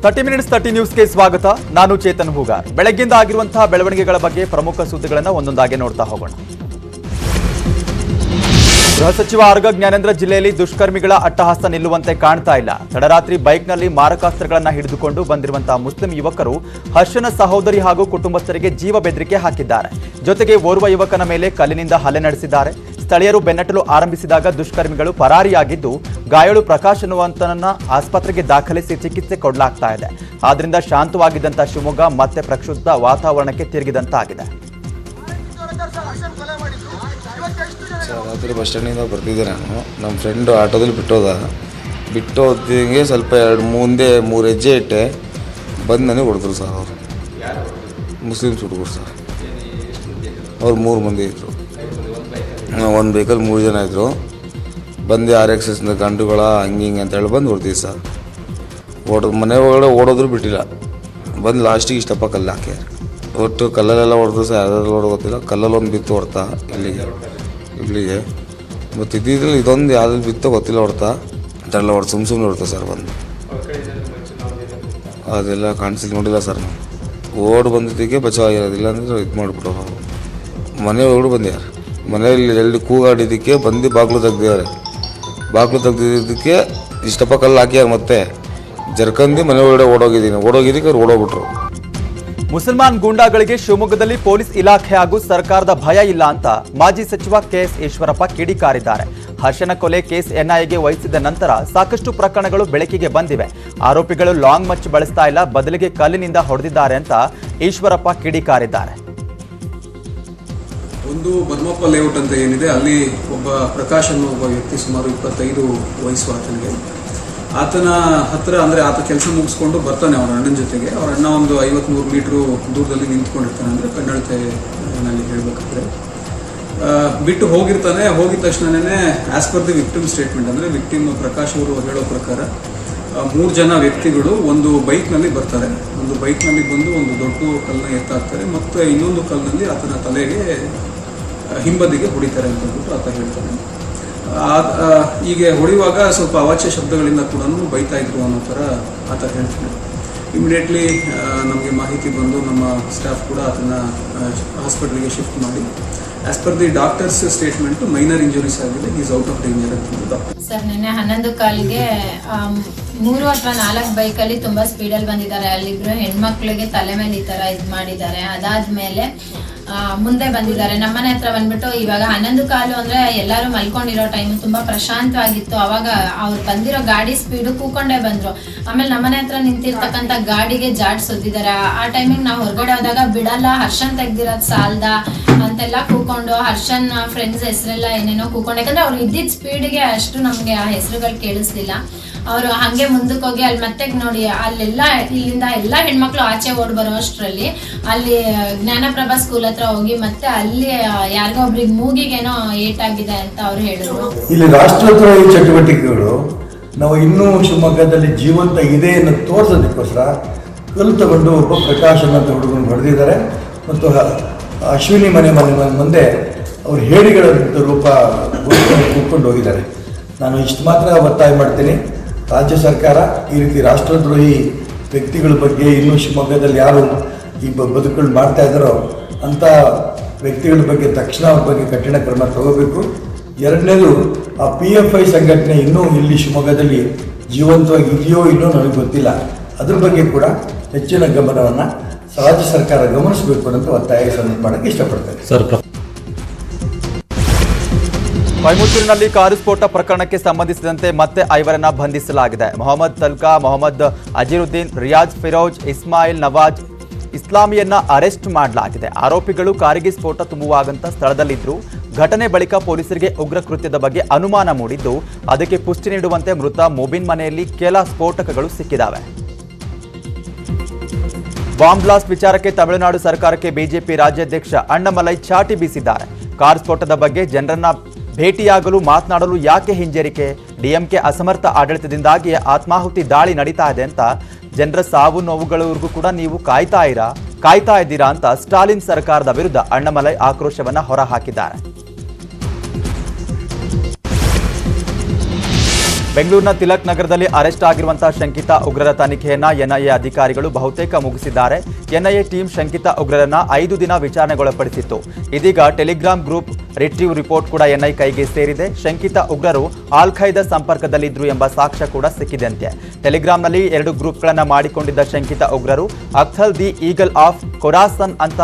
30 Minutes 30 ನ್ಯೂಸ್ಗೆ ಸ್ವಾಗತ. ನಾನು ಚೇತನ್ ಹೂಗಾರ್. ಬೆಳಗ್ಗಿಂದ ಆಗಿರುವಂತಹ ಬೆಳವಣಿಗೆಗಳ ಬಗ್ಗೆ ಪ್ರಮುಖ ಸುದ್ದಿಗಳನ್ನು ಒಂದೊಂದಾಗಿ ನೋಡ್ತಾ ಹೋಗೋಣ. ಗೃಹ ಸಚಿವ ಆರ್ಗ ಜ್ಞಾನೇಂದ್ರ ಜಿಲ್ಲೆಯಲ್ಲಿ ದುಷ್ಕರ್ಮಿಗಳ ಅಟ್ಟಹಾಸ ನಿಲ್ಲುವಂತೆ ಕಾಣ್ತಾ ಇಲ್ಲ. ತಡರಾತ್ರಿ ಬೈಕ್ನಲ್ಲಿ ಮಾರಕಾಸ್ತ್ರಗಳನ್ನು ಹಿಡಿದುಕೊಂಡು ಬಂದಿರುವಂತಹ ಮುಸ್ಲಿಂ ಯುವಕರು ಹರ್ಷನ ಸಹೋದರಿ ಹಾಗೂ ಕುಟುಂಬಸ್ಥರಿಗೆ ಜೀವ ಬೆದರಿಕೆ ಹಾಕಿದ್ದಾರೆ. ಜೊತೆಗೆ ಓರ್ವ ಯುವಕನ ಮೇಲೆ ಕಲ್ಲಿನಿಂದ ಹಲ್ಲೆ ನಡೆಸಿದ್ದಾರೆ. ಸ್ಥಳೀಯರು ಬೆನ್ನಟ್ಟಲು ಆರಂಭಿಸಿದಾಗ ದುಷ್ಕರ್ಮಿಗಳು ಪರಾರಿಯಾಗಿದ್ದು, ಗಾಯಾಳು ಪ್ರಕಾಶ್ ಅನ್ನುವಂತನನ್ನ ಆಸ್ಪತ್ರೆಗೆ ದಾಖಲಿಸಿ ಚಿಕಿತ್ಸೆ ಕೊಡಲಾಗ್ತಾ ಇದೆ. ಆದ್ರಿಂದ ಶಾಂತವಾಗಿದ್ದಂಥ ಶಿವಮೊಗ್ಗ ಮತ್ತೆ ಪ್ರಕ್ಷುಬ್ಧ ವಾತಾವರಣಕ್ಕೆ ತಿರುಗಿದಂತಾಗಿದೆ. ರಾತ್ರಿ ಬಸ್ ಸ್ಟ್ಯಾಂಡಿಂದ ಬರ್ತಿದ್ದೆ ನಾನು. ನಮ್ಮ ಫ್ರೆಂಡು ಆಟೋದಲ್ಲಿ ಬಿಟ್ಟು ಹೋದಂಗೆ ಸ್ವಲ್ಪ ಮುಂದೆ 3 ಹೆಜ್ಜೆ ಇಟ್ಟೆ, ಬಂದು ನನಗೆ ಹೊಡೆದ್ರು ಸರ್. ಅವರು ಮುಸ್ಲಿಮ್ಸ್ ಹುಡುಗರು ಸರ್. ಅವ್ರು 3 ಮಂದಿ ಇದ್ದರು. ಒಂದು ವೆಹಿಕಲ್ 3 ಜನ ಇದ್ದರು. ಬಂದು RXS ಗಂಡುಗಳ ಹಿಂಗೆ ಅಂತ ಹೇಳಿ ಬಂದು ಹೊಡ್ತೀವಿ ಸರ್. ಮನೆ ಒಳಗಡೆ ಓಡೋದ್ರು ಬಿಟ್ಟಿಲ್ಲ. ಬಂದು ಲಾಸ್ಟಿಗೆ ಇಷ್ಟಪ್ಪ ಕಲ್ಲು ಹಾಕ್ಯಾರ. ಒಟ್ಟು ಕಲ್ಲಲ್ಲೆಲ್ಲ ಹೊಡೆದ್ರು ಸರ್. ಯಾವ್ದಾದ್ರು ಹೊಡೆದು ಗೊತ್ತಿಲ್ಲ. ಕಲ್ಲಲ್ಲಿ ಒಂದು ಬಿತ್ತು ಹೊಡ್ತಾ ಇಲ್ಲಿಗೆ ಮತ್ತು ಇದ್ದಿದ್ರಲ್ಲಿ ಇದೊಂದು ಯಾವ್ದು ಬಿತ್ತೋ ಗೊತ್ತಿಲ್ಲ ಹೊಡ್ತಾ ಅದೆಲ್ಲ ಹೊಡೆದು ಸುಮ್ಮನೆ ಹೊಡ್ತಾ ಸರ್. ಬಂದು ಅದೆಲ್ಲ ಕಾಣಿಸಿಲ್ಲ, ನೋಡಿಲ್ಲ ಸರ್. ನಾವು ಓಡ್ ಬಂದಿದ್ದಕ್ಕೆ ಬಚಾವಾಗಿರೋದಿಲ್ಲ ಅಂದರೆ ಇದು ಮಾಡಿಬಿಟ್ಟು ಮನೆ ಒಳಗಡೆ ಬಂದ್ಯಾರ. ಮನೆಯಲ್ಲಿ ಎಲ್ಲಿ ಕೂಗಾಡಿದ್ದಕ್ಕೆ ಬಂದು ಬಾಗಿಲು ತೆಗ್ದಿದ್ದಕ್ಕೆ ಇಷ್ಟಪ್ಪ ಕಲ್ಲು ಹಾಕ್ಯಾರ. ಮತ್ತೆ ಜರ್ಕಂದು ಮನೆ ಒಳಗಡೆ ಓಡೋಗಿದ್ದಕ್ಕೆ ಅವ್ರು ಓಡೋಗ್ಬಿಟ್ರು. ಮುಸಲ್ಮಾನ್ ಗೂಂಡಾಗಳಿಗೆ ಶಿವಮೊಗ್ಗದಲ್ಲಿ ಪೊಲೀಸ್ ಇಲಾಖೆ ಹಾಗೂ ಸರ್ಕಾರದ ಭಯ ಇಲ್ಲ ಅಂತ ಮಾಜಿ ಸಚಿವ KS ಈಶ್ವರಪ್ಪ ಕಿಡಿಕಾರಿದ್ದಾರೆ. ಹರ್ಷನ ಕೊಲೆ ಕೇಸ್ NIAಗೆ ವಹಿಸಿದ ನಂತರ ಸಾಕಷ್ಟು ಪ್ರಕರಣಗಳು ಬೆಳಕಿಗೆ ಬಂದಿವೆ. ಆರೋಪಿಗಳು ಲಾಂಗ್ ಮಚ್ ಬಳಸ್ತಾ ಇಲ್ಲ, ಬದಲಿಗೆ ಕಲ್ಲಿನಿಂದ ಹೊಡೆದಿದ್ದಾರೆ ಅಂತ ಈಶ್ವರಪ್ಪ ಕಿಡಿಕಾರಿದ್ದಾರೆ. ಒಂದು ಬದಮಪ್ಪ ಲೇಔಟ್ ಅಂತ ಏನಿದೆ, ಅಲ್ಲಿ ಒಬ್ಬ ಪ್ರಕಾಶ್ ಅನ್ನೋ ಒಬ್ಬ ವ್ಯಕ್ತಿ, ಸುಮಾರು 25 ವಯಸ್ಸು ಆತನಿಗೆ. ಆತನ ಹತ್ರ ಅಂದರೆ ಆತ ಕೆಲಸ ಮುಗಿಸ್ಕೊಂಡು ಬರ್ತಾನೆ ಅವರ ಅಣ್ಣನ ಜೊತೆಗೆ. ಅವ್ರ ಅಣ್ಣ ಒಂದು 50-100 ಮೀಟ್ರು ದೂರದಲ್ಲಿ ನಿಂತ್ಕೊಂಡಿರ್ತಾನೆ. ಅಂದರೆ ಕನ್ನಡತೆನಲ್ಲಿ ಹೇಳಬೇಕಾದ್ರೆ ಬಿಟ್ಟು ಹೋಗಿರ್ತಾನೆ. ಹೋಗಿದ ತಕ್ಷಣವೇ as per the victim statement, ಅಂದರೆ ವಿಕ್ಟಿಮ್ ಪ್ರಕಾಶ್ ಅವರು ಹೇಳೋ ಪ್ರಕಾರ 3 ಜನ ವ್ಯಕ್ತಿಗಳು ಒಂದು ಬೈಕ್ನಲ್ಲಿ ಬರ್ತಾರೆ. ಒಂದು ಬೈಕ್ನಲ್ಲಿ ಬಂದು ಒಂದು ದೊಡ್ಡ ಕಲ್ಲನ್ನ ಎತ್ತಾಕ್ತಾರೆ ಮತ್ತು ಇನ್ನೊಂದು ಕಲ್ಲಿನಲ್ಲಿ ಆತನ ತಲೆಗೆ ಹಿಂಬದಿಗೆ ಹೊಡಿತಾರೆ ಅಂತ ಹೇಳ್ಬಿಟ್ಟು ಆತ ಹೇಳ್ತಾನೆ. ಹೀಗೆ ಹೊಡೆಯುವಾಗ ಸ್ವಲ್ಪ ಅವಾಚ್ಯ ಶಬ್ದಗಳಿಂದ ಕೂಡ ಬೈತಾ ಇದ್ರು ಅನ್ನೋ ಥರ ಆತ ಹೇಳ್ತಾನೆ. ಇಮಿಡಿಯೇಟ್ಲಿ ನಮಗೆ ಮಾಹಿತಿ ಬಂದು ನಮ್ಮ ಸ್ಟಾಫ್ ಕೂಡ ಅದನ್ನು ಹಾಸ್ಪಿಟಲ್ಗೆ ಶಿಫ್ಟ್ ಮಾಡಿ, as per the doctors statement minor injuries ಆಗಿದೆ, ಈಸ್ ಔಟ್ ಆಫ್ ಡೇಂಜರ್ ಅಂತ ಡಾಕ್ಟರ್. ಸರ್, ನಿನ್ನೆ 11 ಕಾಲಿಗೆ 3 ಅಥವಾ 4 ಬೈಕಲ್ಲಿ ತುಂಬಾ ಸ್ಪೀಡಲ್ಲಿ ಬಂದಿದ್ದಾರೆ. ಅಲ್ಲಿಬ್ರು ಹೆಣ್ಮಕ್ಳಿಗೆ ತಲೆ ಮೇಲೆ ಈ ತರ ಇದು ಮಾಡಿದ್ದಾರೆ. ಅದಾದ್ಮೇಲೆ ಮುಂದೆ ಬಂದಿದ್ದಾರೆ. ನಮ್ಮನೆ ಹತ್ರ ಬಂದ್ಬಿಟ್ಟು ಇವಾಗ 11 ಕಾಲು ಅಂದ್ರೆ ಎಲ್ಲರೂ ಮಲ್ಕೊಂಡಿರೋ ಟೈಮ್, ತುಂಬಾ ಪ್ರಶಾಂತವಾಗಿತ್ತು. ಅವಾಗ ಅವ್ರು ಬಂದಿರೋ ಗಾಡಿ ಸ್ಪೀಡು ಕೂಕೊಂಡೇ ಬಂದ್ರು. ಆಮೇಲೆ ನಮ್ಮನೆ ಹತ್ರ ನಿಂತಿರ್ತಕ್ಕಂಥ ಗಾಡಿಗೆ ಜಾಡ್ಸೋದಿದ್ದಾರೆ. ಆ ಟೈಮಿಗೆ ನಾವು ಹೊರಗಡೆ ಹೋದಾಗ ಬಿಡಲ್ಲ, ಹರ್ಷನ್ ತೆಗ್ದಿರೋದ್ ಸಾಲ್ದ ಅಂತೆಲ್ಲ ಕೂಕೊಂಡು, ಹರ್ಷನ್ ಫ್ರೆಂಡ್ಸ್ ಹೆಸರೆಲ್ಲ ಏನೇನೋ ಕೂಕೊಂಡು, ಯಾಕಂದ್ರೆ ಅವ್ರು ಇದ್ದಿದ್ದ ಸ್ಪೀಡ್ಗೆ ಅಷ್ಟು ನಮ್ಗೆ ಆ ಹೆಸರುಗಳು ಕೇಳಿಸ್ಲಿಲ್ಲ. ಅವರು ಹಂಗೆ ಮುಂದಕ್ಕೆ ಹೋಗಿ ಅಲ್ಲಿ ಮತ್ತೆ ನೋಡಿ ಅಲ್ಲೆಲ್ಲ ಇಲ್ಲಿಂದ ಎಲ್ಲ ಹೆಣ್ಮಕ್ಳು ಆಚೆ ಓಡ್ ಬರೋ ಅಷ್ಟರಲ್ಲಿ ಅಲ್ಲಿ ಜ್ಞಾನಪ್ರಭಾ ಸ್ಕೂಲ್ ಹತ್ರ ಹೋಗಿ ಮತ್ತೆ ಅಲ್ಲಿ ಯಾರಿಗೋ ಒಬ್ರಿಗೆ ಮೂಗಿಗೇನೋ ಏಟಾಗಿದೆ ಅಂತ ಅವ್ರು ಹೇಳಿದ್ರು. ಇಲ್ಲಿ ರಾಷ್ಟ್ರದ್ರೋಹಿ ಚಟುವಟಿಕೆಗಳು ನಾವು ಇನ್ನೂ ಶಿವಮೊಗ್ಗದಲ್ಲಿ ಜೀವಂತ ಇದೆ ಅನ್ನೋ ತೋರಿಸೋದಕ್ಕೋಸ್ಕರ ಕಲ್ಲು ತಗೊಂಡು ಒಬ್ಬ ಪ್ರಕಾಶ್ ಅನ್ನೋ ಹುಡುಗನ ಹೊಡೆದಿದ್ದಾರೆ ಮತ್ತು ಅಶ್ವಿನಿ ಮನೆ ಮುಂದೆ ಅವ್ರ ಹೇಳಿಗಳ ರೂಪ ಕೂತ್ಕೊಂಡು ಹೋಗಿದ್ದಾರೆ. ನಾನು ಇಷ್ಟು ಮಾತ್ರ ಒತ್ತಾಯ ಮಾಡ್ತೀನಿ, ರಾಜ್ಯ ಸರ್ಕಾರ ಈ ರೀತಿ ರಾಷ್ಟ್ರದ್ರೋಹಿ ವ್ಯಕ್ತಿಗಳ ಬಗ್ಗೆ ಇನ್ನೂ ಶಿವಮೊಗ್ಗದಲ್ಲಿ ಯಾರು ಈ ಬದುಕುಗಳು ಮಾಡ್ತಾ ಇದ್ದಾರೋ ಅಂಥ ವ್ಯಕ್ತಿಗಳ ಬಗ್ಗೆ ತಕ್ಷಣ ಅವ್ರ ಬಗ್ಗೆ ಕಠಿಣ ಕ್ರಮ ತಗೋಬೇಕು. ಎರಡನೇದು, ಆ PFI ಸಂಘಟನೆ ಇನ್ನೂ ಇಲ್ಲಿ ಶಿವಮೊಗ್ಗದಲ್ಲಿ ಜೀವಂತವಾಗಿ ಇದೆಯೋ ಇನ್ನೂ ನನಗೆ ಗೊತ್ತಿಲ್ಲ. ಅದ್ರ ಬಗ್ಗೆ ಕೂಡ ಹೆಚ್ಚಿನ ಗಮನವನ್ನು ರಾಜ್ಯ ಸರ್ಕಾರ ಗಮನಿಸಬೇಕು ಅಂತ ಒತ್ತಾಯ ಮಾಡೋಕ್ಕೆ ಇಷ್ಟಪಡ್ತಾರೆ. ಕೊಯಮತ್ತೂರಿನಲ್ಲಿ ಕಾರು ಸ್ಫೋಟ ಪ್ರಕರಣಕ್ಕೆ ಸಂಬಂಧಿಸಿದಂತೆ ಮತ್ತೆ 5ರನ್ನ ಬಂಧಿಸಲಾಗಿದೆ. ಮೊಹಮ್ಮದ್ ತಲ್ಕಾ, ಮೊಹಮ್ಮದ್ ಅಜೀರುದ್ದೀನ್, ರಿಯಾಜ್, ಫಿರೋಜ್, ಇಸ್ಮಾಯಿಲ್, ನವಾಜ್, ಇಸ್ಲಾಮಿಯನ್ನ ಅರೆಸ್ಟ್ ಮಾಡಲಾಗಿದೆ. ಆರೋಪಿಗಳು ಕಾರಿಗೆ ಸ್ಫೋಟ ತುಂಬುವಾಗಂತ ಸ್ಥಳದಲ್ಲಿದ್ದರು. ಘಟನೆ ಬಳಿಕ ಪೊಲೀಸರಿಗೆ ಉಗ್ರ ಕೃತ್ಯದ ಬಗ್ಗೆ ಅನುಮಾನ ಮೂಡಿದ್ದು, ಅದಕ್ಕೆ ಪುಷ್ಟಿ ನೀಡುವಂತೆ ಮೃತ ಮೊಬಿನ್ ಮನೆಯಲ್ಲಿ ಕೆಲ ಸ್ಫೋಟಕಗಳು ಸಿಕ್ಕಿದ್ದಾವೆ. ಬಾಂಬ್ ಬ್ಲಾಸ್ಟ್ ವಿಚಾರಕ್ಕೆ ತಮಿಳುನಾಡು ಸರ್ಕಾರಕ್ಕೆ ಬಿಜೆಪಿ ರಾಜ್ಯಾಧ್ಯಕ್ಷ ಅಣ್ಣಾಮಲೈ ಚಾಟಿ ಬೀಸಿದ್ದಾರೆ. ಕಾರ್ ಸ್ಫೋಟದ ಬಗ್ಗೆ ಜನರನ್ನ ಭೇಟಿಯಾಗಲು ಮಾತನಾಡಲು ಯಾಕೆ ಹಿಂಜರಿಕೆ? DMK ಅಸಮರ್ಥ ಆಡಳಿತದಿಂದಾಗಿ ಆತ್ಮಾಹುತಿ ದಾಳಿ ನಡೀತಾ ಇದೆ ಅಂತ ಜನರ ಸಾವು ನೋವುಗಳವರೆಗೂ ಕೂಡ ನೀವು ಕಾಯ್ತಾ ಇದ್ದೀರಾ ಅಂತ ಸ್ಟಾಲಿನ್ ಸರ್ಕಾರದ ವಿರುದ್ಧ ಅಣ್ಣಾಮಲೈ ಆಕ್ರೋಶವನ್ನ ಹೊರಹಾಕಿದ್ದಾರೆ. ಬೆಂಗಳೂರಿನ ತಿಲಕ್ ನಗರದಲ್ಲಿ ಅರೆಸ್ಟ್ ಆಗಿರುವಂತಹ ಶಂಕಿತ ಉಗ್ರರ ತನಿಖೆಯನ್ನ ಎನ್ಐಎ ಅಧಿಕಾರಿಗಳು ಬಹುತೇಕ ಮುಗಿಸಿದ್ದಾರೆ. ಎನ್ಐಎ ಟೀಮ್ ಶಂಕಿತ ಉಗ್ರರನ್ನ 5 ದಿನ ವಿಚಾರಣೆಗೊಳಪಡಿಸಿತ್ತು. ಇದೀಗ ಟೆಲಿಗ್ರಾಮ್ ಗ್ರೂಪ್ ರಿಟ್ರೀವ್ ರಿಪೋರ್ಟ್ ಕೂಡ ಎನ್ಐಎ ಕೈಗೆ ಸೇರಿದೆ. ಶಂಕಿತ ಉಗ್ರರು ಆಲ್ ಖೈದಾ ಸಂಪರ್ಕದಲ್ಲಿದ್ದರು ಎಂಬ ಸಾಕ್ಷ್ಯ ಕೂಡ ಸಿಕ್ಕಿದಂತೆ. ಟೆಲಿಗ್ರಾಂನಲ್ಲಿ 2 ಗ್ರೂಪ್ಗಳನ್ನ ಮಾಡಿಕೊಂಡಿದ್ದ ಶಂಕಿತ ಉಗ್ರರು ಅಖ್ತಲ್ ದಿ ಈಗಲ್ ಆಫ್ ಖೊರಾಸನ್ ಅಂತ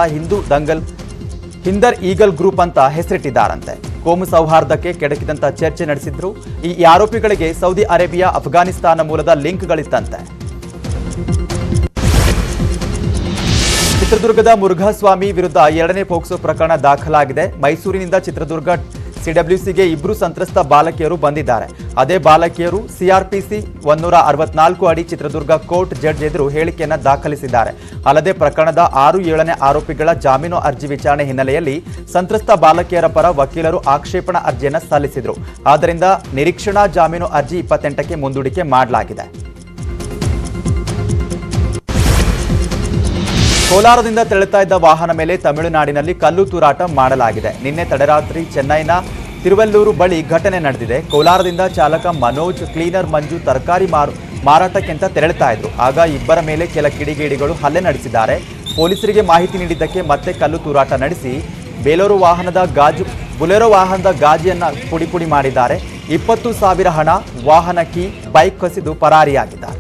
ಹಿಂದರ್ ಈಗಲ್ ಗ್ರೂಪ್ ಅಂತ ಹೆಸರಿಟ್ಟಿದ್ದಾರಂತೆ. ಕೋಮು ಸೌಹಾರ್ದಕ್ಕೆ ಕೆಡಕಿದಂತ ಚರ್ಚೆ ನಡೆಸಿದ್ರು. ಈ ಆರೋಪಿಗಳಿಗೆ ಸೌದಿ ಅರೇಬಿಯಾ, ಅಫ್ಘಾನಿಸ್ತಾನ ಮೂಲದ ಲಿಂಕ್ಗಳಿತ್ತಂತೆ. ಚಿತ್ರದುರ್ಗದ ಮುರುಘಾಸ್ವಾಮಿ ವಿರುದ್ಧ 2ನೇ ಪೋಕ್ಸೋ ಪ್ರಕರಣ ದಾಖಲಾಗಿದೆ. ಮೈಸೂರಿನಿಂದ ಚಿತ್ರದುರ್ಗ ಸಿಡಬ್ಲ್ಯೂಸಿಗೆ 2 ಸಂತ್ರಸ್ತ ಬಾಲಕಿಯರು ಬಂದಿದ್ದಾರೆ. ಅದೇ ಬಾಲಕಿಯರು ಸಿಆರ್ಪಿಸಿ 164 ಅಡಿ ಚಿತ್ರದುರ್ಗ ಕೋರ್ಟ್ ಜಡ್ಜ್ ಎದುರು ಹೇಳಿಕೆಯನ್ನ ದಾಖಲಿಸಿದ್ದಾರೆ. ಅಲ್ಲದೆ ಪ್ರಕರಣದ 6-7ನೇ ಆರೋಪಿಗಳ ಜಾಮೀನು ಅರ್ಜಿ ವಿಚಾರಣೆ ಹಿನ್ನೆಲೆಯಲ್ಲಿ ಸಂತ್ರಸ್ತ ಬಾಲಕಿಯರ ಪರ ವಕೀಲರು ಆಕ್ಷೇಪಣಾ ಅರ್ಜಿಯನ್ನ ಸಲ್ಲಿಸಿದರು. ಆದ್ದರಿಂದ ನಿರೀಕ್ಷಣಾ ಜಾಮೀನು ಅರ್ಜಿ 28ಕ್ಕೆ ಮುಂದೂಡಿಕೆ ಮಾಡಲಾಗಿದೆ. ಕೋಲಾರದಿಂದ ತೆರಳುತ್ತಾ ಇದ್ದ ವಾಹನ ಮೇಲೆ ತಮಿಳುನಾಡಿನಲ್ಲಿ ಕಲ್ಲು ತೂರಾಟ ಮಾಡಲಾಗಿದೆ. ನಿನ್ನೆ ತಡರಾತ್ರಿ ಚೆನ್ನೈನ ತಿರುವಲ್ಲೂರು ಬಳಿ ಘಟನೆ ನಡೆದಿದೆ. ಕೋಲಾರದಿಂದ ಚಾಲಕ ಮನೋಜ್, ಕ್ಲೀನರ್ ಮಂಜು ತರಕಾರಿ ಮಾರಾಟಕ್ಕೆಂತ ತೆರಳುತ್ತಾ ಇದ್ರು. ಆಗ ಇಬ್ಬರ ಮೇಲೆ ಕೆಲ ಕಿಡಿಗೇಡಿಗಳು ಹಲ್ಲೆ ನಡೆಸಿದ್ದಾರೆ. ಪೊಲೀಸರಿಗೆ ಮಾಹಿತಿ ನೀಡಿದ್ದಕ್ಕೆ ಮತ್ತೆ ಕಲ್ಲು ತೂರಾಟ ನಡೆಸಿ ಬುಲೆರೋ ವಾಹನದ ಗಾಜಿಯನ್ನ ಪುಡಿ ಮಾಡಿದ್ದಾರೆ. 20,000 ಹಣ, ವಾಹನ ಕೀ, ಬೈಕ್ ಕಸಿದು ಪರಾರಿಯಾಗಿದ್ದಾರೆ.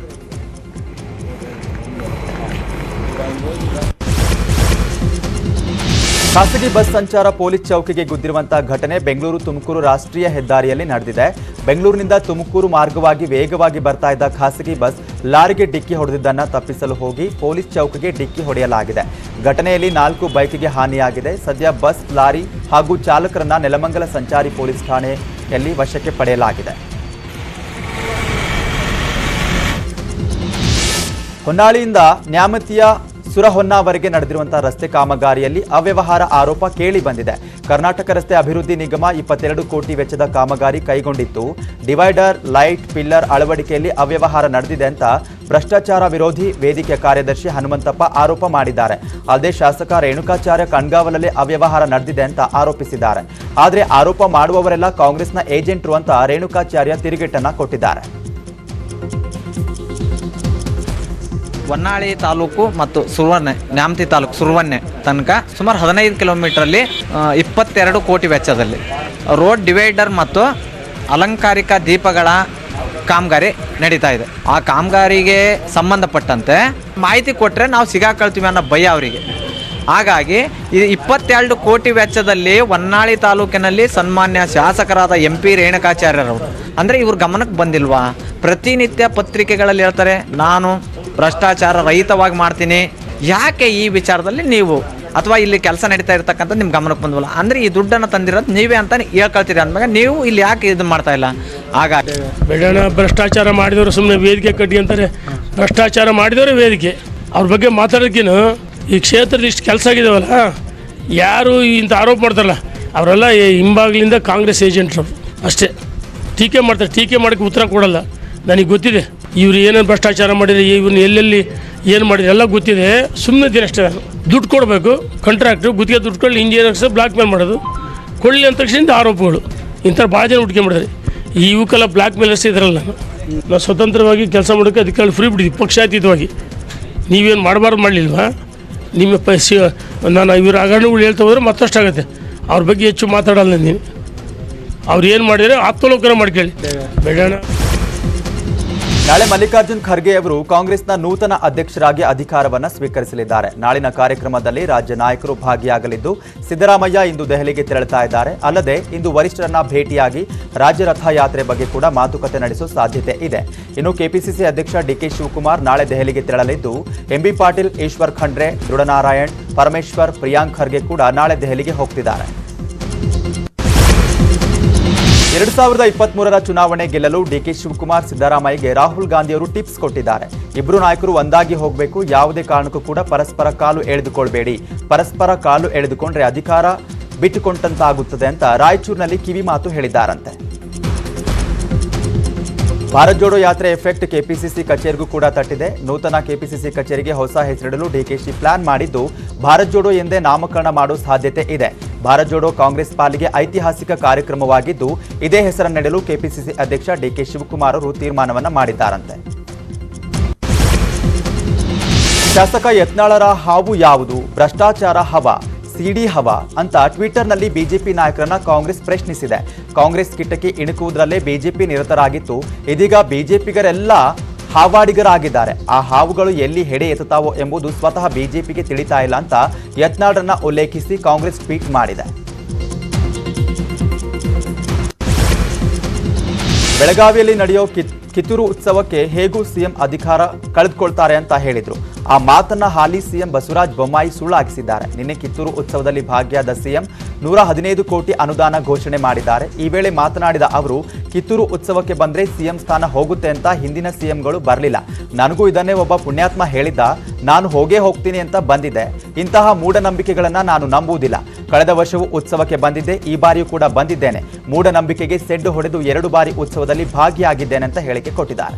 ಖಾಸಗಿ ಬಸ್ ಸಂಚಾರ ಪೊಲೀಸ್ ಚೌಕಿಗೆ ಗುದ್ದಿರುವಂತಹ ಘಟನೆ ಬೆಂಗಳೂರು ತುಮಕೂರು ರಾಷ್ಟ್ರೀಯ ಹೆದ್ದಾರಿಯಲ್ಲಿ ನಡೆದಿದೆ. ಬೆಂಗಳೂರಿನಿಂದ ತುಮಕೂರು ಮಾರ್ಗವಾಗಿ ವೇಗವಾಗಿ ಬರ್ತಾ ಇದ್ದ ಖಾಸಗಿ ಬಸ್ ಲಾರಿಗೆ ಡಿಕ್ಕಿ ಹೊಡೆದಿದ್ದನ್ನು ತಪ್ಪಿಸಲು ಹೋಗಿ ಪೊಲೀಸ್ ಚೌಕಿಗೆ ಡಿಕ್ಕಿ ಹೊಡೆಯಲಾಗಿದೆ. ಘಟನೆಯಲ್ಲಿ 4 ಬೈಕಿಗೆ ಹಾನಿಯಾಗಿದೆ. ಸದ್ಯ ಬಸ್, ಲಾರಿ ಹಾಗೂ ಚಾಲಕರನ್ನ ನೆಲಮಂಗಲ ಸಂಚಾರಿ ಪೊಲೀಸ್ ಠಾಣೆಯಲ್ಲಿ ವಶಕ್ಕೆ ಪಡೆಯಲಾಗಿದೆ. ಹೊನ್ನಾಳಿಯಿಂದ ನ್ಯಾಮತಿಯ ಸುರಹೊನ್ನವರೆಗೆ ನಡೆದಿರುವಂತಹ ರಸ್ತೆ ಕಾಮಗಾರಿಯಲ್ಲಿ ಅವ್ಯವಹಾರ ಆರೋಪ ಕೇಳಿ ಬಂದಿದೆ. ಕರ್ನಾಟಕ ರಸ್ತೆ ಅಭಿವೃದ್ಧಿ ನಿಗಮ 22 ಕೋಟಿ ವೆಚ್ಚದ ಕಾಮಗಾರಿ ಕೈಗೊಂಡಿತ್ತು. ಡಿವೈಡರ್, ಲೈಟ್, ಪಿಲ್ಲರ್ ಅಳವಡಿಕೆಯಲ್ಲಿ ಅವ್ಯವಹಾರ ನಡೆದಿದೆ ಅಂತ ಭ್ರಷ್ಟಾಚಾರ ವಿರೋಧಿ ವೇದಿಕೆ ಕಾರ್ಯದರ್ಶಿ ಹನುಮಂತಪ್ಪ ಆರೋಪ ಮಾಡಿದ್ದಾರೆ. ಅಲ್ಲದೆ ಶಾಸಕ ರೇಣುಕಾಚಾರ್ಯ ಕಣ್ಗಾವಲಲ್ಲಿ ಅವ್ಯವಹಾರ ನಡೆದಿದೆ ಅಂತ ಆರೋಪಿಸಿದ್ದಾರೆ. ಆದರೆ ಆರೋಪ ಮಾಡುವವರೆಲ್ಲ ಕಾಂಗ್ರೆಸ್ನ ಏಜೆಂಟ್ರು ಅಂತ ರೇಣುಕಾಚಾರ್ಯ ತಿರುಗೇಟನ್ನ ಕೊಟ್ಟಿದ್ದಾರೆ. ಹೊನ್ನಾಳಿ ತಾಲೂಕು ಮತ್ತು ನ್ಯಾಮತಿ ತಾಲೂಕು ಸುರ್ವನ್ನೆ ತನಕ ಸುಮಾರು 15 ಕಿಲೋಮೀಟ್ರಲ್ಲಿ 22 ಕೋಟಿ ವೆಚ್ಚದಲ್ಲಿ ರೋಡ್ ಡಿವೈಡರ್ ಮತ್ತು ಅಲಂಕಾರಿಕ ದೀಪಗಳ ಕಾಮಗಾರಿ ನಡೀತಾ ಇದೆ. ಆ ಕಾಮಗಾರಿಗೆ ಸಂಬಂಧಪಟ್ಟಂತೆ ಮಾಹಿತಿ ಕೊಟ್ಟರೆ ನಾವು ಸಿಗಾಕೊಳ್ತೀವಿ ಅನ್ನೋ ಭಯ ಅವರಿಗೆ. ಹಾಗಾಗಿ ಇದು 22 ಕೋಟಿ ವೆಚ್ಚದಲ್ಲಿ ಹೊನ್ನಾಳಿ ತಾಲೂಕಿನಲ್ಲಿ ಸನ್ಮಾನ್ಯ ಶಾಸಕರಾದ MP ರೇಣುಕಾಚಾರ್ಯರವರು ಅಂದರೆ ಇವ್ರ ಗಮನಕ್ಕೆ ಬಂದಿಲ್ವಾ? ಪ್ರತಿನಿತ್ಯ ಪತ್ರಿಕೆಗಳಲ್ಲಿ ಹೇಳ್ತಾರೆ ನಾನು ಭ್ರಷ್ಟಾಚಾರ ರಹಿತವಾಗಿ ಮಾಡ್ತೀನಿ. ಯಾಕೆ ಈ ವಿಚಾರದಲ್ಲಿ ನೀವು ಅಥವಾ ಇಲ್ಲಿ ಕೆಲಸ ನಡೀತಾ ಇರ್ತಕ್ಕಂಥ ನಿಮ್ಮ ಗಮನಕ್ಕೆ ಬಂದವಲ್ಲ ಅಂದರೆ ಈ ದುಡ್ಡನ್ನು ತಂದಿರೋದು ನೀವೇ ಅಂತ ಹೇಳ್ಕೊಳ್ತೀರಿ ಅಂದಾಗ ನೀವು ಇಲ್ಲಿ ಯಾಕೆ ಇದು ಮಾಡ್ತಾ ಇಲ್ಲ? ಹಾಗಾಗಿ ಬೇಡಣ ಭ್ರಷ್ಟಾಚಾರ ಮಾಡಿದವರು ಸುಮ್ಮನೆ ವೇದಿಕೆ ಕಟ್ಟಿ ಅಂತಾರೆ. ಭ್ರಷ್ಟಾಚಾರ ಮಾಡಿದವರು ವೇದಿಕೆ ಅವ್ರ ಬಗ್ಗೆ ಮಾತಾಡೋದಕ್ಕೇನು ಈ ಕ್ಷೇತ್ರದ ಇಷ್ಟು ಕೆಲಸ ಆಗಿದಾವಲ್ಲ, ಯಾರು ಇಂಥ ಆರೋಪ ಮಾಡ್ತಾರಲ್ಲ ಅವರೆಲ್ಲ ಹಿಂಬಾಗ್ಲಿಂದ ಕಾಂಗ್ರೆಸ್ ಏಜೆಂಟ್ರು ಅಷ್ಟೇ. ಟೀಕೆ ಮಾಡ್ತಾರೆ, ಟೀಕೆ ಮಾಡೋಕ್ಕೆ ಉತ್ತರ ಕೊಡಲ್ಲ. ನನಗೆ ಗೊತ್ತಿದೆ ಇವ್ರು ಏನೇನು ಭ್ರಷ್ಟಾಚಾರ ಮಾಡಿದರೆ, ಇವ್ರನ್ನ ಎಲ್ಲೆಲ್ಲಿ ಏನು ಮಾಡಿದ್ರೆ ಎಲ್ಲ ಗೊತ್ತಿದೆ. ಸುಮ್ಮನೆ ದಿನ ಅಷ್ಟೇ ದುಡ್ಡು ಕೊಡಬೇಕು, ಕಾಂಟ್ರಾಕ್ಟ್ರು ಗುತ್ತಿಗೆ ದುಡ್ಡು ಕೊಡಲಿ, ಇಂಜಿನಿಯರ್ಸ್ ಬ್ಲಾಕ್ ಮೇಲ್ ಮಾಡೋದು, ಕೊಳ್ಳಿ ಅಂದ ತಕ್ಷಣ ಆರೋಪಗಳು ಇಂಥವ್ರು ಭಾಳ ಜನ ಹುಡ್ಕೊಂಬಿಡ್ತಾರೆ. ಈ ಇವಕ್ಕೆಲ್ಲ ಬ್ಲಾಕ್ ಮೇಲರ್ಸ್ ಇದ್ರಲ್ಲ. ನಾವು ಸ್ವತಂತ್ರವಾಗಿ ಕೆಲಸ ಮಾಡೋಕ್ಕೆ ಅದಕ್ಕೆ ಫ್ರೀ ಬಿಟ್ಟಿದ್ವಿ ಪಕ್ಷಾತೀತವಾಗಿ. ನೀವೇನು ಮಾಡಬಾರ್ದು ಮಾಡಲಿಲ್ವಾ? ನಿಮ್ಮ ನಾನು ಇವ್ರ ಹಗರಣಗಳು ಹೇಳ್ತಾ ಹೋದ್ರೆ ಮತ್ತಷ್ಟು ಆಗುತ್ತೆ. ಅವ್ರ ಬಗ್ಗೆ ಹೆಚ್ಚು ಮಾತಾಡಲ್ಲ. ನೀನು ಅವ್ರು ಏನು ಮಾಡಿದರೆ ಆತ್ಮಲೋಕನ ಮಾಡ್ಕೊಳ್ಳಿ ಬೇಡಣ. ನಾಳೆ ಮಲ್ಲಿಕಾರ್ಜುನ್ ಖರ್ಗೆ ಅವರು ಕಾಂಗ್ರೆಸ್ನ ನೂತನ ಅಧ್ಯಕ್ಷರಾಗಿ ಅಧಿಕಾರವನ್ನು ಸ್ವೀಕರಿಸಲಿದ್ದಾರೆ. ನಾಳಿನ ಕಾರ್ಯಕ್ರಮದಲ್ಲಿ ರಾಜ್ಯ ನಾಯಕರು ಭಾಗಿಯಾಗಲಿದ್ದು, ಸಿದ್ದರಾಮಯ್ಯ ಇಂದು ದೆಹಲಿಗೆ ತೆರಳುತ್ತಾ ಇದ್ದಾರೆ. ಅಲ್ಲದೆ ಇಂದು ವರಿಷ್ಠರನ್ನ ಭೇಟಿಯಾಗಿ ರಾಜ್ಯ ರಥಯಾತ್ರೆ ಬಗ್ಗೆ ಕೂಡ ಮಾತುಕತೆ ನಡೆಸುವ ಸಾಧ್ಯತೆ ಇದೆ. ಇನ್ನು ಕೆಪಿಸಿಸಿ ಅಧ್ಯಕ್ಷ DK ಶಿವಕುಮಾರ್ ನಾಳೆ ದೆಹಲಿಗೆ ತೆರಳಲಿದ್ದು, MB ಪಾಟೀಲ್, ಈಶ್ವರ್ ಖಂಡ್ರೆ, ದೃಢನಾರಾಯಣ್, ಪರಮೇಶ್ವರ್, ಪ್ರಿಯಾಂಕ್ ಖರ್ಗೆ ಕೂಡ ನಾಳೆ ದೆಹಲಿಗೆ ಹೋಗ್ತಿದ್ದಾರೆ. 2023ರ ಚುನಾವಣೆ ಗೆಲ್ಲಲು DK ಶಿವಕುಮಾರ್ ಸಿದ್ದರಾಮಯ್ಯಗೆ ರಾಹುಲ್ ಗಾಂಧಿಯವರು ಟಿಪ್ಸ್ ಕೊಟ್ಟಿದ್ದಾರೆ. ಇಬ್ಬರು ನಾಯಕರು ಒಂದಾಗಿ ಹೋಗಬೇಕು, ಯಾವುದೇ ಕಾರಣಕ್ಕೂ ಕೂಡ ಪರಸ್ಪರ ಕಾಲು ಎಳೆದುಕೊಳ್ಬೇಡಿ, ಪರಸ್ಪರ ಕಾಲು ಎಳೆದುಕೊಂಡ್ರೆ ಅಧಿಕಾರ ಬಿಟ್ಟುಕೊಂಡಂತಾಗುತ್ತದೆ ಅಂತ ರಾಯಚೂರಿನಲ್ಲಿ ಕಿವಿ ಮಾತು ಹೇಳಿದ್ದಾರಂತೆ. ಭಾರತ್ ಜೋಡೋ ಯಾತ್ರೆ ಎಫೆಕ್ಟ್ ಕೆಪಿಸಿಸಿ ಕಚೇರಿಗೂ ಕೂಡ ತಟ್ಟಿದೆ. ನೂತನ ಕೆಪಿಸಿಸಿ ಕಚೇರಿಗೆ ಹೊಸ ಹೆಸರಿಡಲು DKಶಿ ಪ್ಲಾನ್ ಮಾಡಿದ್ದು, ಭಾರತ್ ಜೋಡೋ ಎಂದೇ ನಾಮಕರಣ ಮಾಡುವ ಸಾಧ್ಯತೆ ಇದೆ. ಭಾರತ್ ಜೋಡೋ ಕಾಂಗ್ರೆಸ್ ಪಾಲಿಗೆ ಐತಿಹಾಸಿಕ ಕಾರ್ಯಕ್ರಮವಾಗಿದ್ದು ಇದೇ ಹೆಸರನ್ನಿಡಲು ಕೆಪಿಸಿಸಿ ಅಧ್ಯಕ್ಷ ಡಿಕೆ ಶಿವಕುಮಾರ್ ಅವರು ತೀರ್ಮಾನವನ್ನ ಮಾಡಿದ್ದಾರಂತೆ. ಶಾಸಕ ಯತ್ನಾಳರ ಹಾವು ಯಾವುದು? ಭ್ರಷ್ಟಾಚಾರ ಹವಾ, ಸಿಡಿ ಹವಾ ಅಂತ ಟ್ವಿಟರ್ನಲ್ಲಿ ಬಿಜೆಪಿ ನಾಯಕರನ್ನ ಕಾಂಗ್ರೆಸ್ ಪ್ರಶ್ನಿಸಿದೆ. ಕಾಂಗ್ರೆಸ್ ಕಿಟಕಿ ಇಣುಕುವುದರಲ್ಲೇ ಬಿಜೆಪಿ ನಿರತರಾಗಿತ್ತು. ಇದೀಗ ಬಿಜೆಪಿಗರೆಲ್ಲ ಹಾವಾಡಿಗರಾಗಿದ್ದಾರೆ. ಆ ಹಾವುಗಳು ಎಲ್ಲಿ ಹೆಡೆ ಎತ್ತುತ್ತಾವೋ ಎಂಬುದು ಸ್ವತಃ ಬಿಜೆಪಿಗೆ ತಿಳಿತಾ ಇಲ್ಲ ಅಂತ ಯತ್ನಾಳರನ್ನ ಉಲ್ಲೇಖಿಸಿ ಕಾಂಗ್ರೆಸ್ ಟ್ವೀಟ್ ಮಾಡಿದೆ. ಬೆಳಗಾವಿಯಲ್ಲಿ ನಡೆಯೋ ಕಿತ್ತೂರು ಉತ್ಸವಕ್ಕೆ ಹೇಗೂ ಸಿಎಂ ಅಧಿಕಾರ ಕಳೆದುಕೊಳ್ತಾರೆ ಅಂತ ಹೇಳಿದ್ರು. ಆ ಮಾತನ್ನ ಹಾಲಿ ಸಿಎಂ ಬಸವರಾಜ ಬೊಮ್ಮಾಯಿ ಸುಳ್ಳಾಗಿಸಿದ್ದಾರೆ. ನಿನ್ನೆ ಕಿತ್ತೂರು ಉತ್ಸವದಲ್ಲಿ ಭಾಗಿಯಾದ ಸಿಎಂ 115 ಕೋಟಿ ಅನುದಾನ ಘೋಷಣೆ ಮಾಡಿದ್ದಾರೆ. ಈ ವೇಳೆ ಮಾತನಾಡಿದ ಅವರು, ಕಿತ್ತೂರು ಉತ್ಸವಕ್ಕೆ ಬಂದ್ರೆ ಸಿಎಂ ಸ್ಥಾನ ಹೋಗುತ್ತೆ ಅಂತ ಹಿಂದಿನ ಸಿಎಂಗಳು ಬರಲಿಲ್ಲ. ನನಗೂ ಇದನ್ನೇ ಒಬ್ಬ ಪುಣ್ಯಾತ್ಮ ಹೇಳಿದ್ದ. ನಾನು ಹೋಗೇ ಹೋಗ್ತೀನಿ ಅಂತ ಬಂದಿದ್ದೆ. ಇಂತಹ ಮೂಢನಂಬಿಕೆಗಳನ್ನ ನಾನು ನಂಬುವುದಿಲ್ಲ. ಕಳೆದ ವರ್ಷವೂ ಉತ್ಸವಕ್ಕೆ ಬಂದಿದ್ದೆ, ಈ ಬಾರಿಯೂ ಕೂಡ ಬಂದಿದ್ದೇನೆ. ಮೂಢನಂಬಿಕೆಗೆ ಸೆಡ್ಡು ಹೊಡೆದು 2 ಬಾರಿ ಉತ್ಸವದಲ್ಲಿ ಭಾಗಿಯಾಗಿದ್ದೇನೆ ಅಂತ ಹೇಳಿಕೆ ಕೊಟ್ಟಿದ್ದಾರೆ.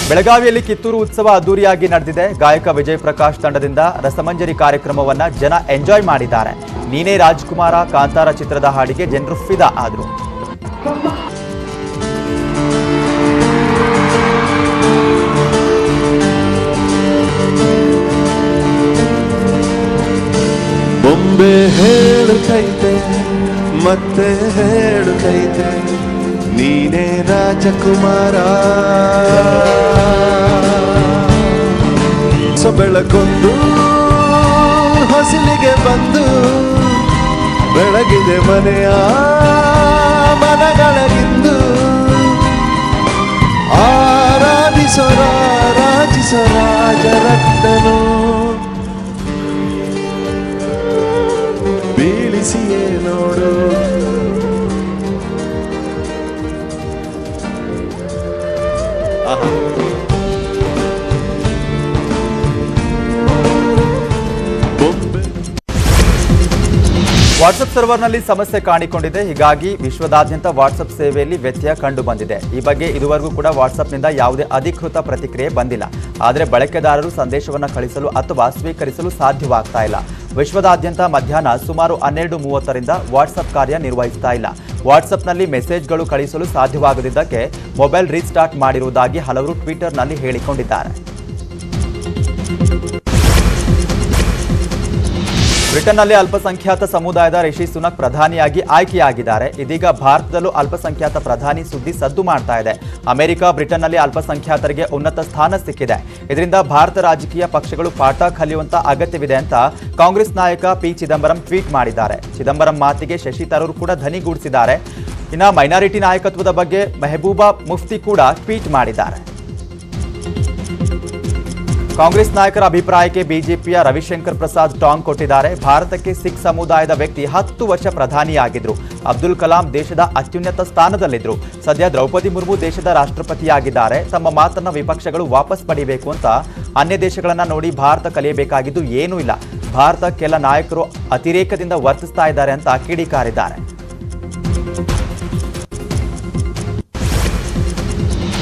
ಬೆಳಗಾವಿಯಲ್ಲಿ ಕಿತ್ತೂರು ಉತ್ಸವ ಅದ್ದೂರಿಯಾಗಿ ನಡೆದಿದೆ. ಗಾಯಕ ವಿಜಯ್ ಪ್ರಕಾಶ್ ತಂಡದಿಂದ ರಸಮಂಜರಿ ಕಾರ್ಯಕ್ರಮವನ್ನ ಜನ ಎಂಜಾಯ್ ಮಾಡಿದ್ದಾರೆ. ನೀನೇ ರಾಜ್ಕುಮಾರ ಕಾಂತಾರ ಚಿತ್ರದ ಹಾಡಿಗೆ ಜನರು ಫಿದಾ ಆದ್ರು. ಬೊಂಬೆ ಹೇಳುತ್ತೈತೆ ಮತ್ತೆ ಹೇಳುತ್ತೈತೆ ನೀನೇ ರಾಜಕುಮಾರ. ಬೆಳಕೊಂದು ಹೊಸಲಿಗೆ ಬಂದು ಬೆಳಗಿದೆ ಮನೆಯ ಮನಗಳಗಿಂದು. ಆರಾಧಿಸೋ ರಾಜರತ್ನನು ಬೀಳಿಸಿಯೇ ನೋಡು. ವಾಟ್ಸಪ್ ಸರ್ವರ್ನಲ್ಲಿ ಸಮಸ್ಯೆ ಕಾಣಿಕೊಂಡಿದೆ. ಹೀಗಾಗಿ ವಿಶ್ವದಾದ್ಯಂತ ವಾಟ್ಸಪ್ ಸೇವೆಯಲ್ಲಿ ವ್ಯತ್ಯಯ ಕಂಡು ಬಂದಿದೆ. ಈ ಬಗ್ಗೆ ಇದುವರೆಗೂ ಕೂಡ ವಾಟ್ಸಪ್ನಿಂದ ಯಾವುದೇ ಅಧಿಕೃತ ಪ್ರತಿಕ್ರಿಯೆ ಬಂದಿಲ್ಲ. ಆದರೆ ಬಳಕೆದಾರರು ಸಂದೇಶವನ್ನು ಕಳಿಸಲು ಅಥವಾ ಸ್ವೀಕರಿಸಲು ಸಾಧ್ಯವಾಗ್ತಾ ಇಲ್ಲ. ವಿಶ್ವದಾದ್ಯಂತ ಮಧ್ಯಾಹ್ನ ಸುಮಾರು 12:30ರಿಂದ ವಾಟ್ಸಪ್ ಕಾರ್ಯ ನಿರ್ವಹಿಸ್ತಾ ಇಲ್ಲ. ವಾಟ್ಸಪ್ನಲ್ಲಿ ಮೆಸೇಜ್ಗಳು ಕಳಿಸಲು ಸಾಧ್ಯವಾಗದಿದ್ದಕ್ಕೆ ಮೊಬೈಲ್ ರೀಸ್ಟಾರ್ಟ್ ಮಾಡಿರುವುದಾಗಿ ಹಲವರು ಟ್ವಿಟರ್ನಲ್ಲಿ ಹೇಳಿಕೊಂಡಿದ್ದಾರೆ. ಬ್ರಿಟನ್ನಲ್ಲಿ ಅಲ್ಪಸಂಖ್ಯಾತ ಸಮುದಾಯದ ರಿಷಿ ಸುನಕ್ ಪ್ರಧಾನಿಯಾಗಿ ಆಯ್ಕೆಯಾಗಿದ್ದಾರೆ. ಇದೀಗ ಭಾರತದಲ್ಲೂ ಅಲ್ಪಸಂಖ್ಯಾತ ಪ್ರಧಾನಿ ಸುದ್ದಿ ಸದ್ದು ಮಾಡ್ತಾ ಇದೆ. ಅಮೆರಿಕ, ಬ್ರಿಟನ್ನಲ್ಲಿ ಅಲ್ಪಸಂಖ್ಯಾತರಿಗೆ ಉನ್ನತ ಸ್ಥಾನ ಸಿಕ್ಕಿದೆ. ಇದರಿಂದ ಭಾರತ ರಾಜಕೀಯ ಪಕ್ಷಗಳು ಪಾಠ ಕಲಿಯುವಂತ ಅಗತ್ಯವಿದೆ ಅಂತ ಕಾಂಗ್ರೆಸ್ ನಾಯಕ ಪಿ ಚಿದಂಬರಂ ಟ್ವೀಟ್ ಮಾಡಿದ್ದಾರೆ. ಚಿದಂಬರಂ ಮಾತಿಗೆ ಶಶಿ ತರೂರ್ ಕೂಡ ಧನಿಗೂಡಿಸಿದ್ದಾರೆ. ಇನ್ನು ಮೈನಾರಿಟಿ ನಾಯಕತ್ವದ ಬಗ್ಗೆ ಮೆಹಬೂಬಾ ಮುಫ್ತಿ ಕೂಡ ಟ್ವೀಟ್ ಮಾಡಿದ್ದಾರೆ. ಕಾಂಗ್ರೆಸ್ ನಾಯಕರ ಅಭಿಪ್ರಾಯಕ್ಕೆ ಬಿಜೆಪಿಯ ರವಿಶಂಕರ್ ಪ್ರಸಾದ್ ಟಾಂಗ್ ಕೊಟ್ಟಿದ್ದಾರೆ. ಭಾರತಕ್ಕೆ ಸಿಖ್ ಸಮುದಾಯದ ವ್ಯಕ್ತಿ 10 ವರ್ಷ ಪ್ರಧಾನಿಯಾಗಿದ್ರು. ಅಬ್ದುಲ್ ಕಲಾಂ ದೇಶದ ಅತ್ಯುನ್ನತ ಸ್ಥಾನದಲ್ಲಿದ್ರು. ಸದ್ಯ ದ್ರೌಪದಿ ಮುರ್ಮು ದೇಶದ ರಾಷ್ಟ್ರಪತಿಯಾಗಿದ್ದಾರೆ. ತಮ್ಮ ಮಾತನ್ನ ವಿಪಕ್ಷಗಳು ವಾಪಸ್ ಪಡಿಬೇಕು ಅಂತ ಅನ್ಯ ದೇಶಗಳನ್ನ ನೋಡಿ ಭಾರತ ಕಲಿಯಬೇಕಾಗಿದ್ದು ಏನೂ ಇಲ್ಲ. ಭಾರತ ಕೆಲ ನಾಯಕರು ಅತಿರೇಕದಿಂದ ವರ್ತಿಸ್ತಾ ಇದ್ದಾರೆ ಅಂತ ಕಿಡಿಕಾರಿದ್ದಾರೆ.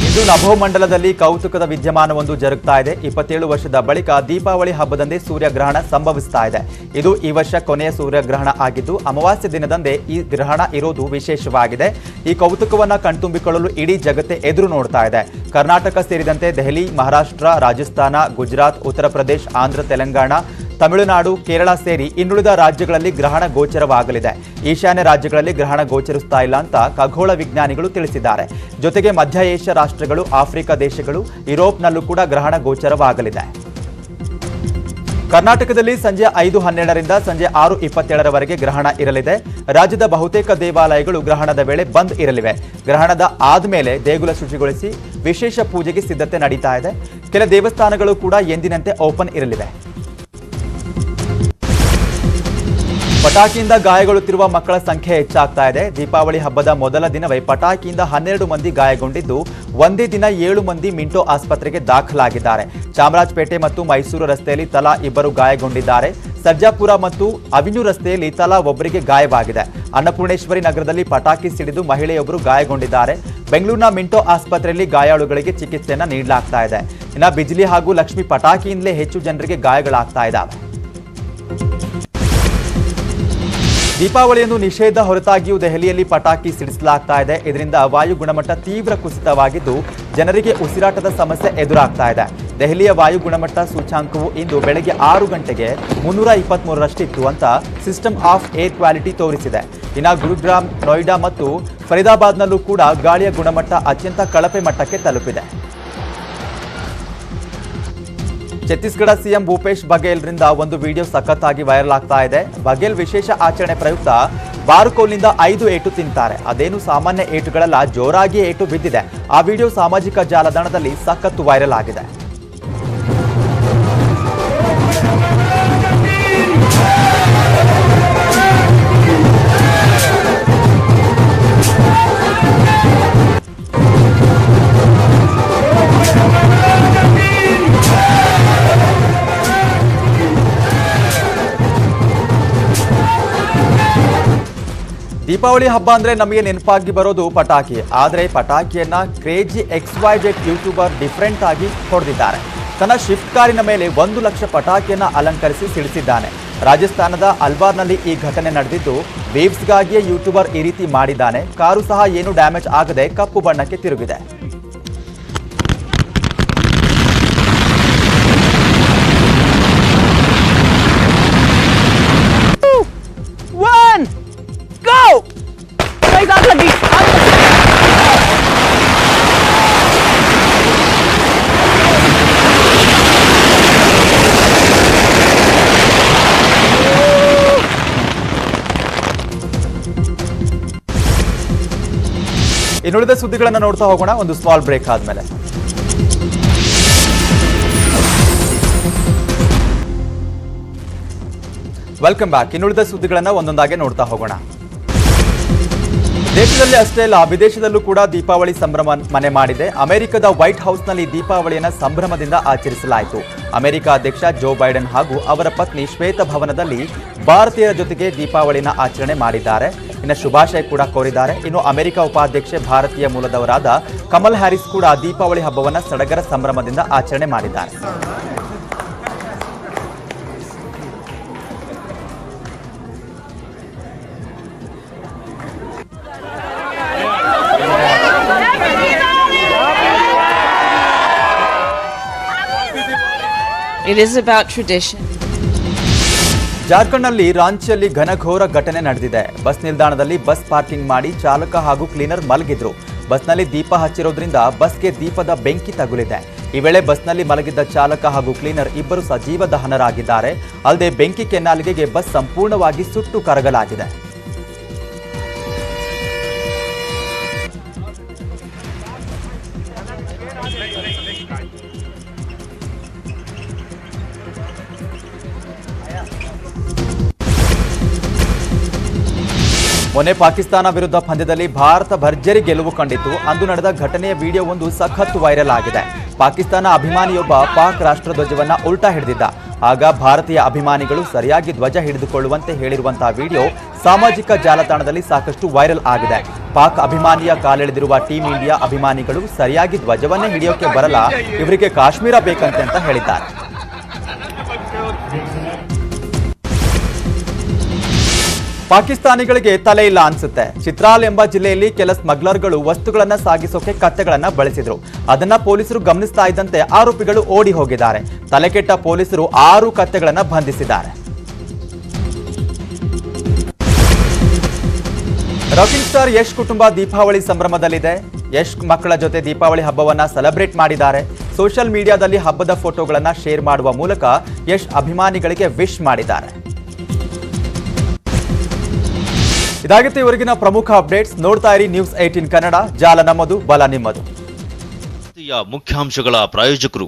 ಇಂದು ನಭೋಮಂಡಲದಲ್ಲಿ ಕೌತುಕದ ವಿದ್ಯಮಾನವೊಂದು ಜರುಗ್ತಾ ಇದೆ. 27 ವರ್ಷದ ಬಳಿಕ ದೀಪಾವಳಿ ಹಬ್ಬದಂದೇ ಸೂರ್ಯಗ್ರಹಣ ಸಂಭವಿಸ್ತಾ ಇದೆ. ಇದು ಈ ವರ್ಷ ಕೊನೆಯ ಸೂರ್ಯಗ್ರಹಣ ಆಗಿದ್ದು ಅಮಾವಾಸ್ಯೆ ದಿನದಂದೇ ಈ ಗ್ರಹಣ ಇರೋದು ವಿಶೇಷವಾಗಿದೆ. ಈ ಕೌತುಕವನ್ನ ಕಣ್ತುಂಬಿಕೊಳ್ಳಲು ಇಡೀ ಜಗತ್ತೇ ಎದುರು ನೋಡ್ತಾ ಇದೆ. ಕರ್ನಾಟಕ ಸೇರಿದಂತೆ ದೆಹಲಿ, ಮಹಾರಾಷ್ಟ್ರ, ರಾಜಸ್ಥಾನ, ಗುಜರಾತ್, ಉತ್ತರ ಪ್ರದೇಶ, ಆಂಧ್ರ, ತೆಲಂಗಾಣ, ತಮಿಳುನಾಡು, ಕೇರಳ ಸೇರಿ ಇನ್ನುಳಿದ ರಾಜ್ಯಗಳಲ್ಲಿ ಗ್ರಹಣ ಗೋಚರವಾಗಲಿದೆ. ಈಶಾನ್ಯ ರಾಜ್ಯಗಳಲ್ಲಿ ಗ್ರಹಣ ಗೋಚರಿಸ್ತಾ ಇಲ್ಲ ಅಂತ ಖಗೋಳ ವಿಜ್ಞಾನಿಗಳು ತಿಳಿಸಿದ್ದಾರೆ. ಜೊತೆಗೆ ಮಧ್ಯ ಏಷ್ಯಾ ರಾಷ್ಟ್ರಗಳು, ಆಫ್ರಿಕಾ ದೇಶಗಳು, ಯುರೋಪ್ನಲ್ಲೂ ಕೂಡ ಗ್ರಹಣ ಗೋಚರವಾಗಲಿದೆ. ಕರ್ನಾಟಕದಲ್ಲಿ ಸಂಜೆ 5:12ರಿಂದ ಸಂಜೆ 6:27ರವರೆಗೆ ಗ್ರಹಣ ಇರಲಿದೆ. ರಾಜ್ಯದ ಬಹುತೇಕ ದೇವಾಲಯಗಳು ಗ್ರಹಣದ ವೇಳೆ ಬಂದ್ ಇರಲಿವೆ. ಗ್ರಹಣದ ಆದ್ಮೇಲೆ ದೇಗುಲ ಶುಚಿಗೊಳಿಸಿ ವಿಶೇಷ ಪೂಜೆಗೆ ಸಿದ್ಧತೆ ನಡೀತಾ ಇದೆ. ಕೆಲ ದೇವಸ್ಥಾನಗಳು ಕೂಡ ಎಂದಿನಂತೆ ಓಪನ್ ಇರಲಿವೆ. ಪಟಾಕಿಯಿಂದ ಗಾಯಗೊಳ್ಳುತ್ತಿರುವ ಮಕ್ಕಳ ಸಂಖ್ಯೆ ಹೆಚ್ಚಾಗ್ತಾ ಇದೆ. ದೀಪಾವಳಿ ಹಬ್ಬದ ಮೊದಲ ದಿನವೇ ಪಟಾಕಿಯಿಂದ 12 ಮಂದಿ ಗಾಯಗೊಂಡಿದ್ದು, ಒಂದೇ ದಿನ 7 ಮಂದಿ ಮಿಂಟೋ ಆಸ್ಪತ್ರೆಗೆ ದಾಖಲಾಗಿದ್ದಾರೆ. ಚಾಮರಾಜಪೇಟೆ ಮತ್ತು ಮೈಸೂರು ರಸ್ತೆಯಲ್ಲಿ ತಲಾ 2 ಗಾಯಗೊಂಡಿದ್ದಾರೆ. ಸರ್ಜಾಪುರ ಮತ್ತು ಅವಿನ್ಯೂ ರಸ್ತೆಯಲ್ಲಿ ತಲಾ 1 ಗಾಯವಾಗಿದೆ. ಅನ್ನಪೂರ್ಣೇಶ್ವರಿ ನಗರದಲ್ಲಿ ಪಟಾಕಿ ಸಿಡಿದು ಮಹಿಳೆಯೊಬ್ಬರು ಗಾಯಗೊಂಡಿದ್ದಾರೆ. ಬೆಂಗಳೂರಿನ ಮಿಂಟೋ ಆಸ್ಪತ್ರೆಯಲ್ಲಿ ಗಾಯಾಳುಗಳಿಗೆ ಚಿಕಿತ್ಸೆಯನ್ನು ನೀಡಲಾಗ್ತಾ ಇದೆ. ಇನ್ನು ಬಿಜ್ಲಿ ಹಾಗೂ ಲಕ್ಷ್ಮಿ ಪಟಾಕಿಯಿಂದಲೇ ಹೆಚ್ಚು ಜನರಿಗೆ ಗಾಯಗಳಾಗ್ತಾ ಇದ್ದಾವೆ. ದೀಪಾವಳಿಯನ್ನು ನಿಷೇಧ ಹೊರತಾಗಿಯೂ ದೆಹಲಿಯಲ್ಲಿ ಪಟಾಕಿ ಸಿಡಿಸಲಾಗ್ತಾ ಇದೆ. ಇದರಿಂದ ವಾಯು ಗುಣಮಟ್ಟ ತೀವ್ರ ಕುಸಿತವಾಗಿದ್ದು ಜನರಿಗೆ ಉಸಿರಾಟದ ಸಮಸ್ಯೆ ಎದುರಾಗ್ತಾ ಇದೆ. ದೆಹಲಿಯ ವಾಯು ಗುಣಮಟ್ಟ ಸೂಚ್ಯಾಂಕವು ಇಂದು ಬೆಳಗ್ಗೆ 6 ಗಂಟೆಗೆ 323ರಷ್ಟಿತ್ತು ಅಂತ ಸಿಸ್ಟಮ್ ಆಫ್ ಏರ್ ಕ್ವಾಲಿಟಿ ತೋರಿಸಿದೆ. ಇನ್ನು ಗುರುಗ್ರಾಮ್, ನೋಯ್ಡಾ ಮತ್ತು ಫರೀದಾಬಾದ್ನಲ್ಲೂ ಕೂಡ ಗಾಳಿಯ ಗುಣಮಟ್ಟ ಅತ್ಯಂತ ಕಳಪೆ ಮಟ್ಟಕ್ಕೆ ತಲುಪಿದೆ. ಛತ್ತೀಸ್ಗಢ ಸಿಎಂ ಭೂಪೇಶ್ ಬಘೇಲ್ರಿಂದ ಒಂದು ವಿಡಿಯೋ ಸಖತ್ತಾಗಿ ವೈರಲ್ ಆಗ್ತಾ ಇದೆ. ಬಘೇಲ್ ವಿಶೇಷ ಆಚರಣೆ ಪ್ರಯುಕ್ತ ಬಾರುಕೋಲ್ನಿಂದ 5 ಏಟು ತಿಂತಾರೆ. ಅದೇನು ಸಾಮಾನ್ಯ ಏಟುಗಳಲ್ಲ, ಜೋರಾಗಿ ಏಟು ಬಿದ್ದಿದೆ. ಆ ವಿಡಿಯೋ ಸಾಮಾಜಿಕ ಜಾಲತಾಣದಲ್ಲಿ ಸಖತ್ತು ವೈರಲ್ ಆಗಿದೆ. ದೀಪಾವಳಿ ಹಬ್ಬ ಅಂದ್ರೆ ನಮಗೆ ನೆನಪಾಗಿ ಬರೋದು ಪಟಾಕಿ. ಆದರೆ ಪಟಾಕಿಯನ್ನ ಕ್ರೇಜಿ XYZ ಯೂಟ್ಯೂಬರ್ ಡಿಫರೆಂಟ್ ಆಗಿ ಹೊಡೆದಿದ್ದಾರೆ. ತನ್ನ ಶಿಫ್ಟ್ ಕಾರಿನ ಮೇಲೆ 1 ಲಕ್ಷ ಪಟಾಕಿಯನ್ನ ಅಲಂಕರಿಸಿ ಸಿಡಿಸಿದ್ದಾನೆ. ರಾಜಸ್ಥಾನದ ಅಲ್ವಾರ್ನಲ್ಲಿ ಈ ಘಟನೆ ನಡೆದಿದ್ದು ವೇವ್ಸ್ಗಾಗಿಯೇ ಯೂಟ್ಯೂಬರ್ ಈ ರೀತಿ ಮಾಡಿದ್ದಾನೆ. ಕಾರು ಸಹ ಏನು ಡ್ಯಾಮೇಜ್ ಆಗದೆ ಕಪ್ಪು ಬಣ್ಣಕ್ಕೆ ತಿರುಗಿದೆ. ಇನ್ನುಳಿದ ಸುದ್ದಿಗಳನ್ನು ನೋಡ್ತಾ ಹೋಗೋಣ ಒಂದು ಸ್ಮಾಲ್ ಬ್ರೇಕ್ ಆದ್ಮೇಲೆ. Welcome back. ಇನ್ನುಳಿದ ಸುದ್ದಿಗಳನ್ನು ಒಂದೊಂದಾಗಿ ನೋಡ್ತಾ ಹೋಗೋಣ. ದೇಶದಲ್ಲಿ ಅಷ್ಟೇ ಅಲ್ಲ, ವಿದೇಶದಲ್ಲೂ ಕೂಡ ದೀಪಾವಳಿ ಸಂಭ್ರಮ ಮನೆ ಮಾಡಿದೆ. ಅಮೆರಿಕದ ವೈಟ್ ಹೌಸ್ನಲ್ಲಿ ದೀಪಾವಳಿಯನ್ನು ಸಂಭ್ರಮದಿಂದ ಆಚರಿಸಲಾಯಿತು. ಅಮೆರಿಕ ಅಧ್ಯಕ್ಷ ಜೋ ಬೈಡೆನ್ ಹಾಗೂ ಅವರ ಪತ್ನಿ ಶ್ವೇತಭವನದಲ್ಲಿ ಭಾರತೀಯರ ಜೊತೆಗೆ ದೀಪಾವಳಿನ ಆಚರಣೆ ಮಾಡಿದ್ದಾರೆ. ಇನ್ನು ಶುಭಾಶಯ ಕೂಡ ಕೋರಿದ್ದಾರೆ. ಇನ್ನು ಅಮೆರಿಕ ಉಪಾಧ್ಯಕ್ಷೆ ಭಾರತೀಯ ಮೂಲದವರಾದ ಕಮಲ್ ಹ್ಯಾರಿಸ್ ಕೂಡ ದೀಪಾವಳಿ ಹಬ್ಬವನ್ನು ಸಡಗರ ಸಂಭ್ರಮದಿಂದ ಆಚರಣೆ ಮಾಡಿದ್ದಾರೆ. It is about tradition. ಜಾರ್ಖಂಡ್ನಲ್ಲಿ ರಾಂಚಿಯಲ್ಲಿ ಘನಘೋರ ಘಟನೆ ನಡೆದಿದೆ. ಬಸ್ ನಿಲ್ದಾಣದಲ್ಲಿ ಬಸ್ ಪಾರ್ಕಿಂಗ್ ಮಾಡಿ ಚಾಲಕ ಹಾಗೂ ಕ್ಲೀನರ್ ಮಲಗಿದ್ರು. ಬಸ್ನಲ್ಲಿ ದೀಪ ಹಚ್ಚಿರೋದ್ರಿಂದ ಬಸ್ಗೆ ದೀಪದ ಬೆಂಕಿ ತಗುಲಿದೆ. ಈ ವೇಳೆ ಬಸ್ನಲ್ಲಿ ಮಲಗಿದ್ದ ಚಾಲಕ ಹಾಗೂ ಕ್ಲೀನರ್ ಇಬ್ಬರು ಸಜೀವ ದಹನರಾಗಿದ್ದಾರೆ. ಅಲ್ಲದೆ ಬೆಂಕಿ ಕೆನ್ನಾಲಿಗೆಗೆ ಬಸ್ ಸಂಪೂರ್ಣವಾಗಿ ಸುಟ್ಟು ಕರಗಲಾಗಿದೆ. ಮೊನ್ನೆ ಪಾಕಿಸ್ತಾನ ವಿರುದ್ಧ ಪಂದ್ಯದಲ್ಲಿ ಭಾರತ ಭರ್ಜರಿ ಗೆಲುವು ಕಂಡಿತ್ತು. ಅಂದು ನಡೆದ ಘಟನೆಯ ವಿಡಿಯೋ ಒಂದು ಸಖತ್ ವೈರಲ್ ಆಗಿದೆ. ಪಾಕಿಸ್ತಾನ ಅಭಿಮಾನಿಯೊಬ್ಬ ಪಾಕ್ ರಾಷ್ಟ್ರಧ್ವಜವನ್ನ ಉಲ್ಟಾ ಹಿಡಿದಿದ್ದ. ಆಗ ಭಾರತೀಯ ಅಭಿಮಾನಿಗಳು ಸರಿಯಾಗಿ ಧ್ವಜ ಹಿಡಿದುಕೊಳ್ಳುವಂತೆ ಹೇಳಿರುವಂತಹ ವಿಡಿಯೋ ಸಾಮಾಜಿಕ ಜಾಲತಾಣದಲ್ಲಿ ಸಾಕಷ್ಟು ವೈರಲ್ ಆಗಿದೆ. ಪಾಕ್ ಅಭಿಮಾನಿಯ ಕಾಲೆಳೆದಿರುವ ಟೀಂ ಇಂಡಿಯಾ ಅಭಿಮಾನಿಗಳು ಸರಿಯಾಗಿ ಧ್ವಜವನ್ನೇ ಹಿಡಿಯೋಕೆ ಬರಲ್ಲ, ಇವರಿಗೆ ಕಾಶ್ಮೀರ ಬೇಕಂತೆ ಅಂತ ಹೇಳಿದ್ದಾರೆ. ಪಾಕಿಸ್ತಾನಿಗಳಿಗೆ ತಲೆ ಇಲ್ಲ ಅನ್ಸುತ್ತೆ. ಚಿತ್ರಾಲ್ ಎಂಬ ಜಿಲ್ಲೆಯಲ್ಲಿ ಕೆಲ ಸ್ಮಗ್ಲರ್ಗಳು ವಸ್ತುಗಳನ್ನ ಸಾಗಿಸೋಕೆ ಕತ್ತೆಗಳನ್ನ ಬಳಸಿದ್ರು. ಅದನ್ನ ಪೊಲೀಸರು ಗಮನಿಸ್ತಾ ಇದ್ದಂತೆ ಆರೋಪಿಗಳು ಓಡಿ ಹೋಗಿದ್ದಾರೆ. ತಲೆಕೆಟ್ಟ ಪೊಲೀಸರು 6 ಕತ್ತೆಗಳನ್ನ ಬಂಧಿಸಿದ್ದಾರೆ. ರಾಕಿಂಗ್ ಸ್ಟಾರ್ ಯಶ್ ಕುಟುಂಬ ದೀಪಾವಳಿ ಸಂಭ್ರಮದಲ್ಲಿದೆ. ಯಶ್ ಮಕ್ಕಳ ಜೊತೆ ದೀಪಾವಳಿ ಹಬ್ಬವನ್ನ ಸೆಲೆಬ್ರೇಟ್ ಮಾಡಿದ್ದಾರೆ. ಸೋಷಿಯಲ್ ಮೀಡಿಯಾದಲ್ಲಿ ಹಬ್ಬದ ಫೋಟೋಗಳನ್ನ ಶೇರ್ ಮಾಡುವ ಮೂಲಕ ಯಶ್ ಅಭಿಮಾನಿಗಳಿಗೆ ವಿಶ್ ಮಾಡಿದ್ದಾರೆ. ಇದಾಗಿತ್ತು ಇವರೆಗಿನ ಪ್ರಮುಖ ಅಪ್ಡೇಟ್ಸ್. ನೋಡ್ತಾ ಇರಿ ನ್ಯೂಸ್ 18 ಕನ್ನಡ. ಜಾಲ ನಮ್ಮದು, ಬಲ ನಿಮ್ಮದು. ಮುಖ್ಯಾಂಶಗಳ ಪ್ರಾಯೋಜಕರು